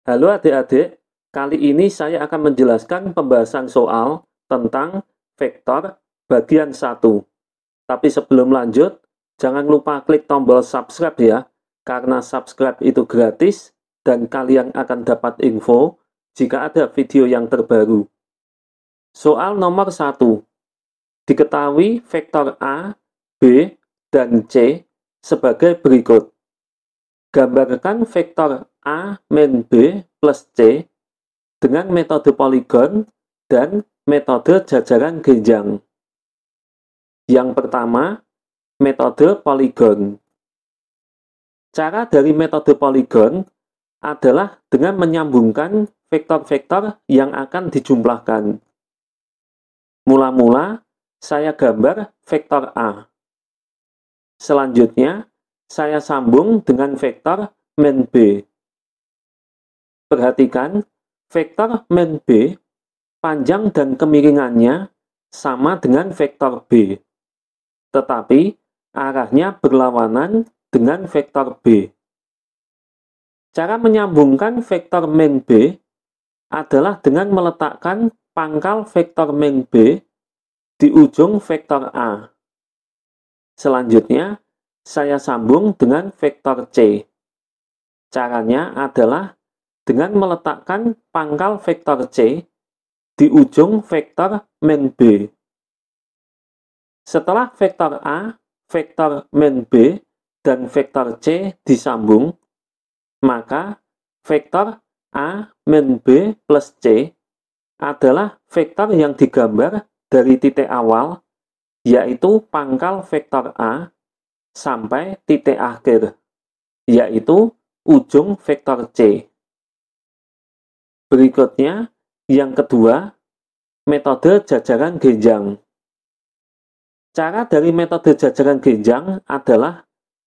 Halo adik-adik, kali ini saya akan menjelaskan pembahasan soal tentang vektor bagian 1. Tapi sebelum lanjut, jangan lupa klik tombol subscribe ya, karena subscribe itu gratis dan kalian akan dapat info jika ada video yang terbaru. Soal nomor 1. Diketahui vektor A, B, dan C sebagai berikut. Gambarkan vektor A min B plus C dengan metode poligon dan metode jajaran genjang. Yang pertama, metode poligon. Cara dari metode poligon adalah dengan menyambungkan vektor-vektor yang akan dijumlahkan. Mula-mula, saya gambar vektor A. Selanjutnya, saya sambung dengan vektor min B. Perhatikan, vektor min B, panjang dan kemiringannya sama dengan vektor B. Tetapi, arahnya berlawanan dengan vektor B. Cara menyambungkan vektor min B adalah dengan meletakkan pangkal vektor min B di ujung vektor A. Selanjutnya, saya sambung dengan vektor C. Caranya adalah dengan meletakkan pangkal vektor C di ujung vektor min B. Setelah vektor A, vektor min B, dan vektor C disambung, maka vektor A min B plus C adalah vektor yang digambar dari titik awal, yaitu pangkal vektor A, sampai titik akhir, yaitu ujung vektor C. Berikutnya, yang kedua, metode jajaran genjang. Cara dari metode jajaran genjang adalah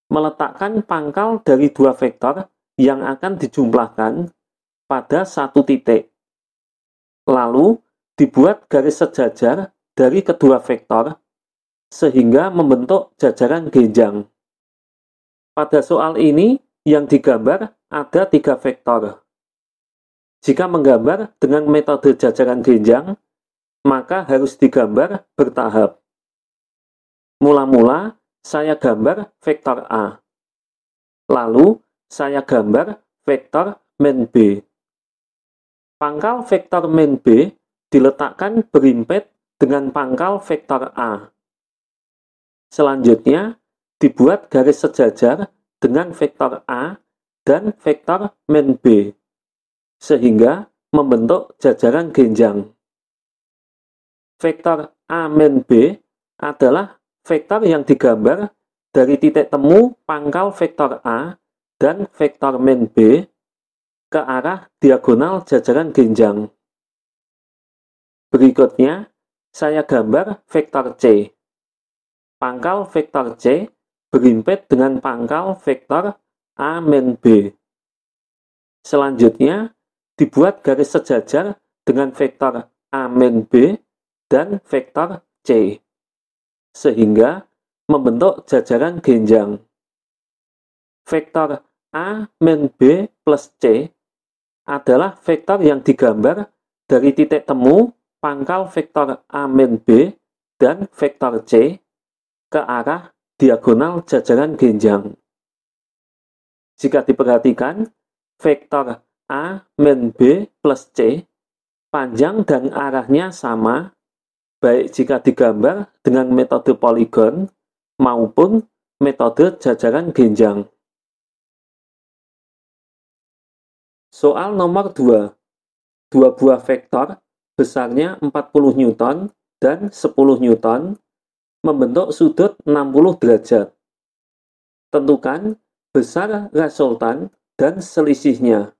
meletakkan pangkal dari dua vektor yang akan dijumlahkan pada satu titik. Lalu, dibuat garis sejajar dari kedua vektor sehingga membentuk jajaran genjang. Pada soal ini, yang digambar ada 3 vektor. Jika menggambar dengan metode jajaran genjang, maka harus digambar bertahap. Mula-mula, saya gambar vektor A. Lalu, saya gambar vektor min B. Pangkal vektor min B diletakkan berimpit dengan pangkal vektor A. Selanjutnya, dibuat garis sejajar dengan vektor A dan vektor min B, sehingga membentuk jajaran genjang. Vektor A min B adalah vektor yang digambar dari titik temu pangkal vektor A dan vektor min B ke arah diagonal jajaran genjang. Berikutnya, saya gambar vektor C. Pangkal vektor C berimpit dengan pangkal vektor A min B. Selanjutnya, dibuat garis sejajar dengan vektor A min B dan vektor C, sehingga membentuk jajaran genjang. Vektor A min B plus C adalah vektor yang digambar dari titik temu pangkal vektor A min B dan vektor C ke arah diagonal jajaran genjang. Jika diperhatikan, vektor A min B plus C, panjang dan arahnya sama, baik jika digambar dengan metode poligon maupun metode jajaran genjang. Soal nomor 2. Dua buah vektor besarnya 40 Newton dan 10 Newton membentuk sudut 60 derajat. Tentukan besar resultan dan selisihnya.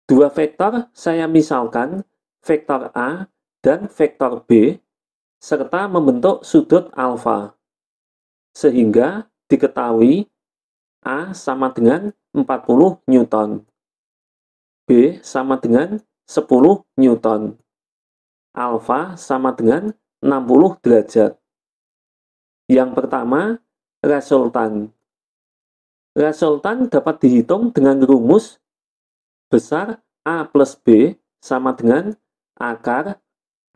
Dua vektor saya misalkan vektor A dan vektor B serta membentuk sudut alfa. Sehingga diketahui A sama dengan 40 Newton. B sama dengan 10 Newton. Alfa sama dengan 60 derajat. Yang pertama, resultan. Resultan dapat dihitung dengan rumus besar A plus B sama dengan akar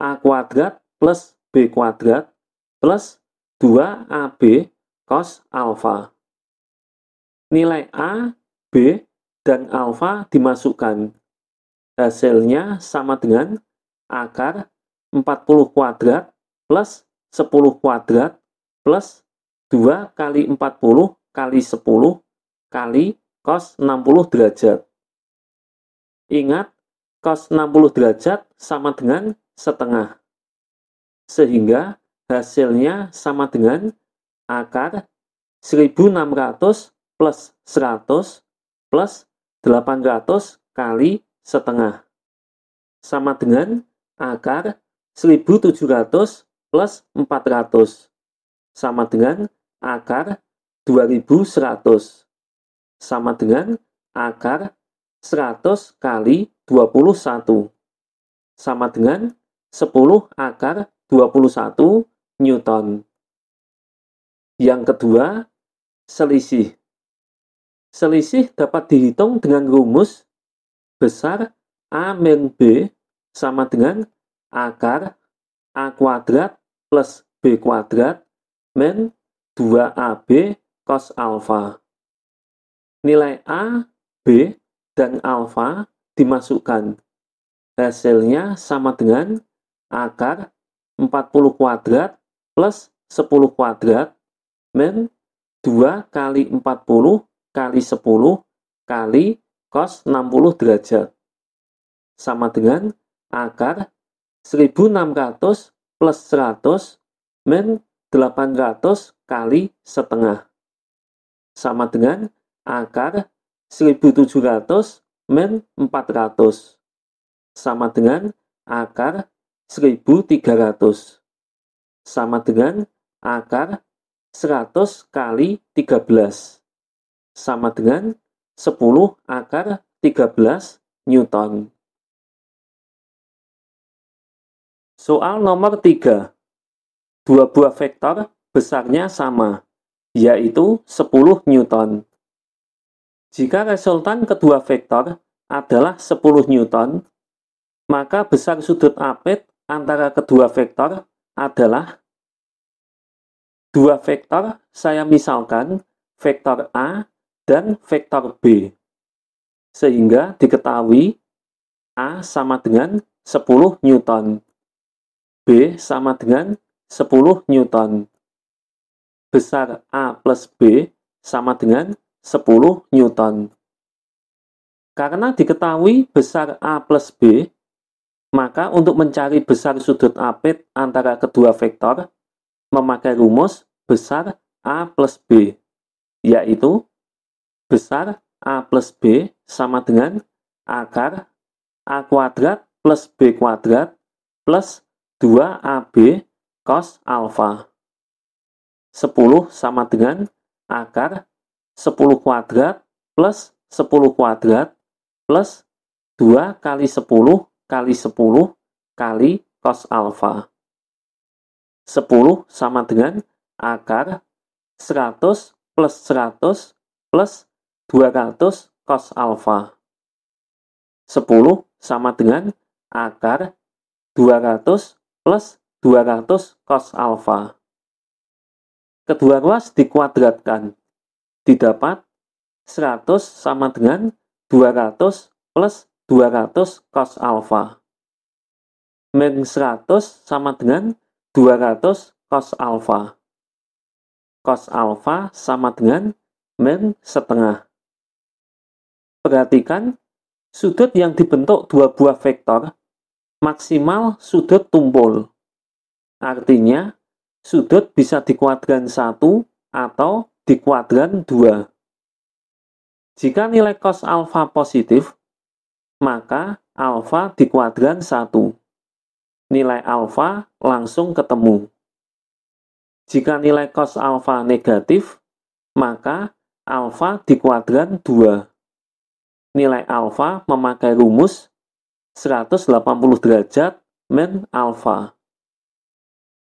A kuadrat plus B kuadrat plus 2AB cos alfa. Nilai A, B, dan alfa dimasukkan. Hasilnya sama dengan akar 40 kuadrat plus 10 kuadrat plus 2 kali 40 kali 10 kali cos 60 derajat. Ingat, cos 60 derajat sama dengan setengah. Sehingga hasilnya sama dengan akar 1600 plus 100 plus 800 kali setengah. Sama dengan akar 1700 plus 400. Sama dengan akar 2100. Sama dengan akar 100 kali 21. Sama dengan 10 akar 21 Newton. Yang kedua, selisih. Selisih dapat dihitung dengan rumus besar A min B sama dengan akar A kuadrat plus B kuadrat min 2AB cos alfa. Nilai A, B, dan alfa dimasukkan. Hasilnya sama dengan akar 40 kuadrat plus 10 kuadrat min 2 kali 40 kali 10 kali cos 60 derajat. Sama dengan akar 1600 plus 100 min 800 kali setengah. Sama dengan akar 1700 min 400. Sama dengan akar 1300. Sama dengan akar 100 kali 13. Sama dengan 10 akar 13 Newton. Soal nomor 3. Dua buah vektor besarnya sama, yaitu 10 Newton. Jika resultan kedua vektor adalah 10 Newton, maka besar sudut apit antara kedua vektor adalah dua vektor, saya misalkan vektor A dan vektor B. Sehingga diketahui A sama dengan 10 Newton, B sama dengan 10 Newton. Besar A plus B sama dengan 10 Newton. Karena diketahui besar A plus B, maka untuk mencari besar sudut apit antara kedua vektor, memakai rumus besar A plus B, yaitu besar A plus B sama dengan akar A kuadrat plus B kuadrat plus 2AB cos alfa. 10 sama dengan akar 10 kuadrat plus 10 kuadrat plus 2 kali 10 kali 10 kali cos alfa. 10 sama dengan akar 100 plus 100 plus 200 cos alfa. 10 sama dengan akar 200 plus 200 cos alfa. Kedua ruas dikuadratkan. Didapat 100 sama dengan 200 plus 200 cos alfa. Min 100 sama dengan 200 cos alfa. Cos alfa sama dengan min setengah. Perhatikan, sudut yang dibentuk dua buah vektor maksimal sudut tumpul. Artinya, sudut bisa di kuadran 1 atau di kuadran 2. Jika nilai cos alfa positif, maka alfa di kuadran 1. Nilai alfa langsung ketemu. Jika nilai cos alfa negatif, maka alfa di kuadran 2. Nilai alfa memakai rumus 180 derajat min alfa.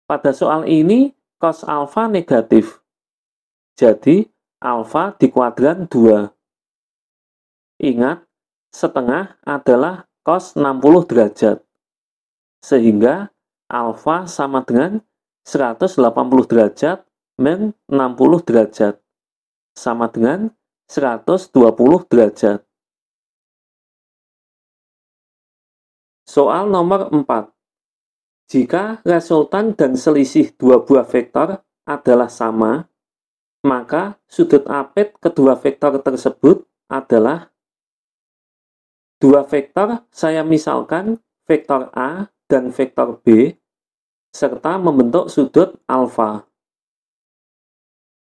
Pada soal ini, cos alfa negatif. Jadi, alfa di kuadran 2. Ingat, setengah adalah cos 60 derajat. Sehingga alfa sama dengan 180 derajat min 60 derajat. Sama dengan 120 derajat. Soal nomor 4. Jika resultan dan selisih dua buah vektor adalah sama, maka sudut apit kedua vektor tersebut adalah dua vektor, saya misalkan vektor A dan vektor B, serta membentuk sudut alfa.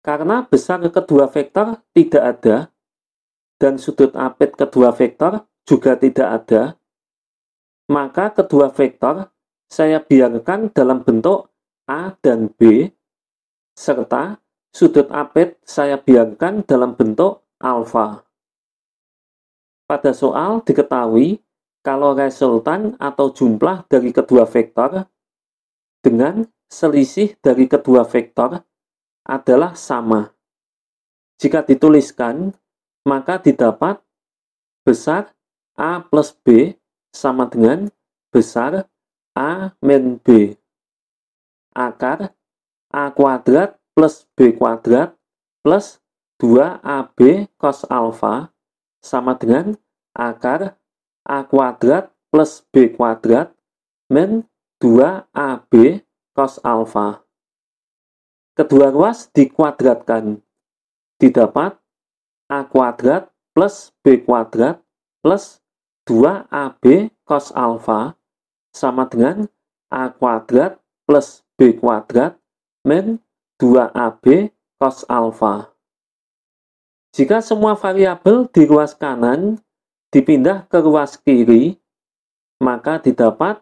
Karena besar kedua vektor tidak ada, dan sudut apit kedua vektor juga tidak ada, maka kedua vektor saya biarkan dalam bentuk A dan B, serta sudut apit saya biarkan dalam bentuk alfa. Pada soal diketahui kalau resultan atau jumlah dari kedua vektor dengan selisih dari kedua vektor adalah sama. Jika dituliskan, maka didapat besar A plus B sama dengan besar A min B. Akar A kuadrat plus B kuadrat plus 2AB cos alfa sama dengan akar A kuadrat plus B kuadrat min 2AB cos alfa. Kedua ruas dikuadratkan. Didapat A kuadrat plus B kuadrat plus 2AB cos alfa sama dengan A kuadrat plus B kuadrat min 2AB cos alfa. Jika semua variabel di ruas kanan dipindah ke ruas kiri, maka didapat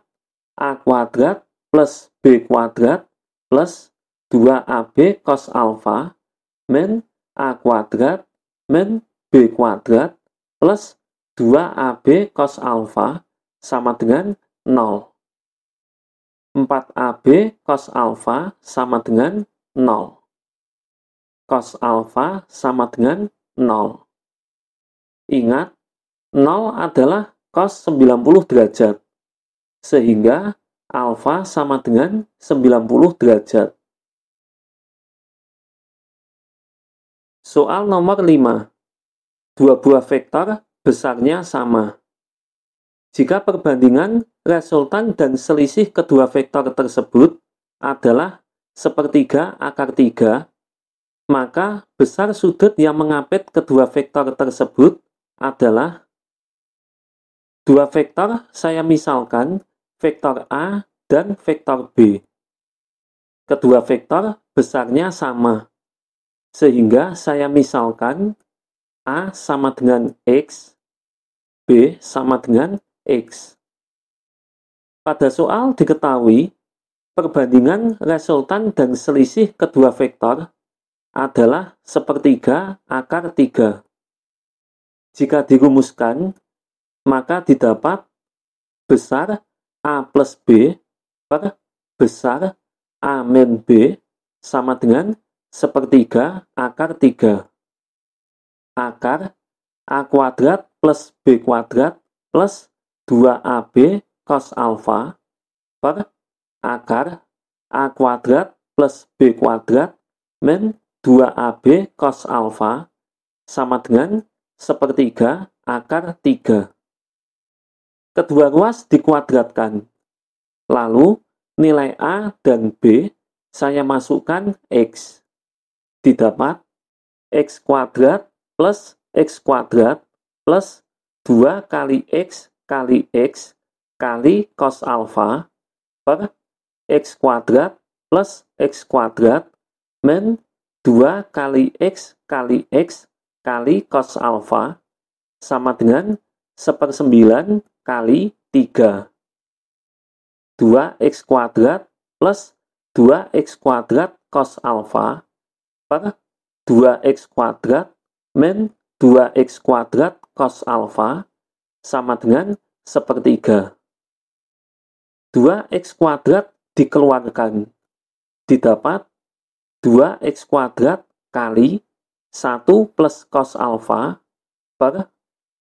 A kuadrat plus B kuadrat plus 2AB cos alfa min A kuadrat min B kuadrat plus 2AB cos alfa sama dengan 0. 4AB cos alfa sama dengan 0. Cos alfa sama dengan 0. Ingat, 0 adalah cos 90 derajat. Sehingga alfa sama dengan 90 derajat. Soal nomor 5. Dua buah vektor besarnya sama. Jika perbandingan resultan dan selisih kedua vektor tersebut adalah sepertiga akar 3, maka besar sudut yang mengapit kedua vektor tersebut adalah dua vektor, saya misalkan vektor A dan vektor B. Kedua vektor besarnya sama, sehingga saya misalkan A sama dengan X, B sama dengan X. Pada soal diketahui, perbandingan resultan dan selisih kedua vektor adalah sepertiga akar 3. Jika dirumuskan, maka didapat besar A plus B per besar A min B sama dengan sepertiga akar 3. Akar A kuadrat plus B kuadrat plus 2AB cos alfa per akar A kuadrat plus B kuadrat min 2AB cos alfa sama dengan sepertiga akar 3. Kedua ruas dikuadratkan. Lalu, nilai A dan B saya masukkan X. Didapat X kuadrat plus X kuadrat plus 2 kali X kali cos alfa per X kuadrat plus X kuadrat min 2 kali X kali cos alfa sama dengan 1/9 kali 3. 2x kuadrat plus 2x kuadrat cos alfa per 2x kuadrat min 2x kuadrat cos alfa sama dengan sepertiga. 2x kuadrat dikeluarkan. Didapat 2x kuadrat kali 1 plus cos alfa per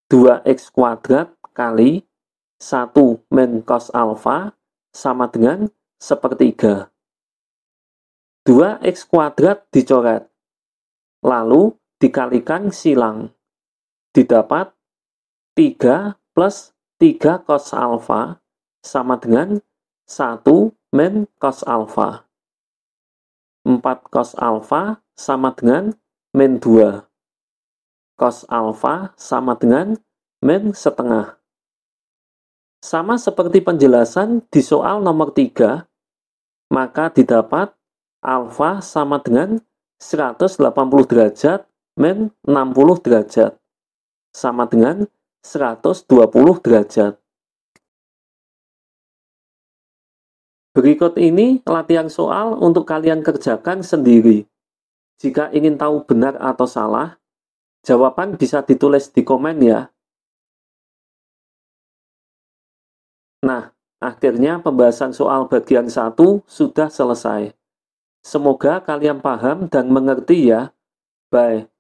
2x kuadrat kali 1 min cos alfa sama dengan sepertiga. 2x kuadrat dicoret, lalu dikalikan silang. Didapat 3 plus 3 cos alfa sama dengan 1 min cos alfa. 4 cos alfa sama dengan min 2. Cos alfa sama dengan min setengah. Sama seperti penjelasan di soal nomor 3, maka didapat alfa sama dengan 180 derajat min 60 derajat, sama dengan 120 derajat. Berikut ini latihan soal untuk kalian kerjakan sendiri. Jika ingin tahu benar atau salah, jawaban bisa ditulis di komen ya. Nah, akhirnya pembahasan soal bagian 1 sudah selesai. Semoga kalian paham dan mengerti ya. Bye.